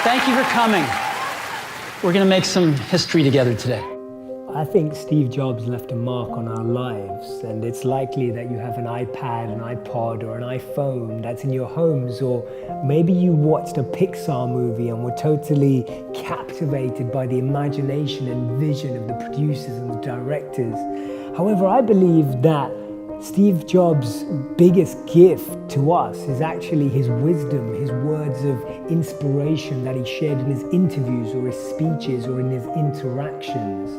Thank you for coming. We're going to make some history together today. I think Steve Jobs left a mark on our lives, and it's likely that you have an iPad, an iPod, or an iPhone that's in your homes, or maybe you watched a Pixar movie and were totally captivated by the imagination and vision of the producers and the directors. However, I believe that Steve Jobs' biggest gift to us is actually his wisdom, his words of inspiration that he shared in his interviews or his speeches or in his interactions.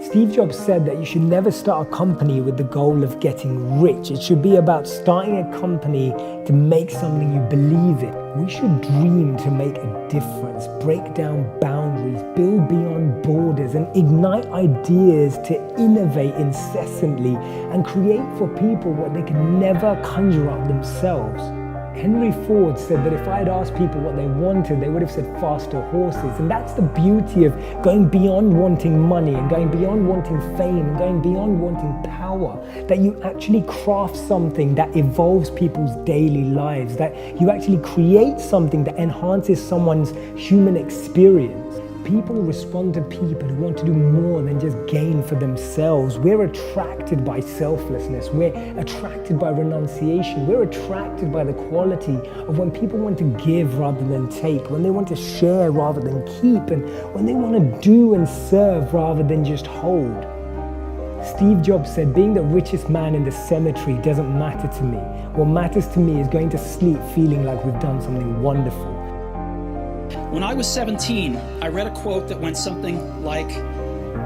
Steve Jobs said that you should never start a company with the goal of getting rich. It should be about starting a company to make something you believe in. We should dream to make a difference, break down boundaries, build beyond borders, and ignite ideas to innovate incessantly and create for people what they could never conjure up themselves. Henry Ford said that if I had asked people what they wanted, they would have said faster horses. And that's the beauty of going beyond wanting money and going beyond wanting fame and going beyond wanting power, that you actually craft something that evolves people's daily lives, that you actually create something that enhances someone's human experience. People respond to people who want to do more than just gain for themselves. We're attracted by selflessness. We're attracted by renunciation. We're attracted by the quality of when people want to give rather than take, when they want to share rather than keep, and when they want to do and serve rather than just hold. Steve Jobs said, being the richest man in the cemetery doesn't matter to me. What matters to me is going to sleep feeling like we've done something wonderful. When I was 17, I read a quote that went something like,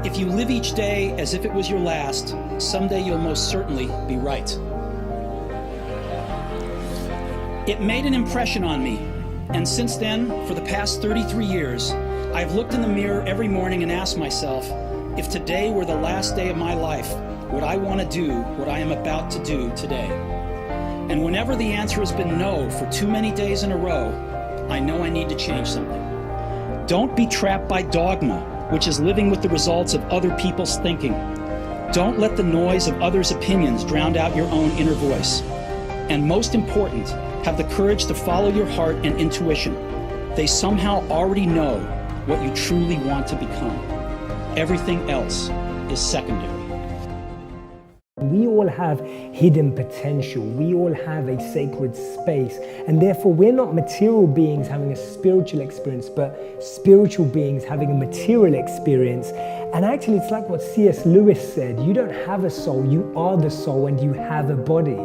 "If you live each day as if it was your last, someday you'll most certainly be right." It made an impression on me, and since then, for the past 33 years, I've looked in the mirror every morning and asked myself, if today were the last day of my life, would I want to do what I am about to do today? And whenever the answer has been no for too many days in a row, I know I need to change something. Don't be trapped by dogma, which is living with the results of other people's thinking. Don't let the noise of others' opinions drown out your own inner voice. And most important, have the courage to follow your heart and intuition. They somehow already know what you truly want to become. Everything else is secondary. We all have hidden potential. We all have a sacred space. And therefore, we're not material beings having a spiritual experience, but spiritual beings having a material experience. And actually, it's like what C.S. Lewis said, you don't have a soul, you are the soul, and you have a body.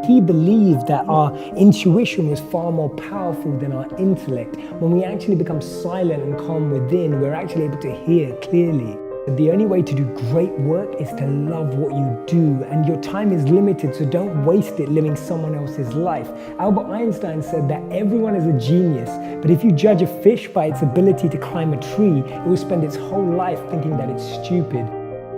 He believed that our intuition was far more powerful than our intellect. When we actually become silent and calm within, we're actually able to hear clearly. The only way to do great work is to love what you do, and your time is limited, so don't waste it living someone else's life. Albert Einstein said that everyone is a genius, but if you judge a fish by its ability to climb a tree, it will spend its whole life thinking that it's stupid.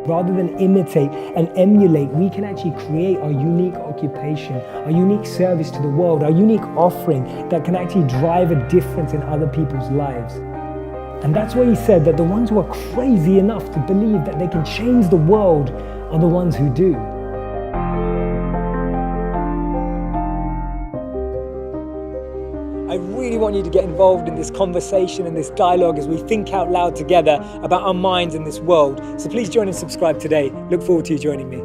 Rather than imitate and emulate, we can actually create our unique occupation, our unique service to the world, our unique offering that can actually drive a difference in other people's lives. And that's why he said that the ones who are crazy enough to believe that they can change the world are the ones who do. I really want you to get involved in this conversation and this dialogue as we think out loud together about our minds in this world. So please join and subscribe today. Look forward to you joining me.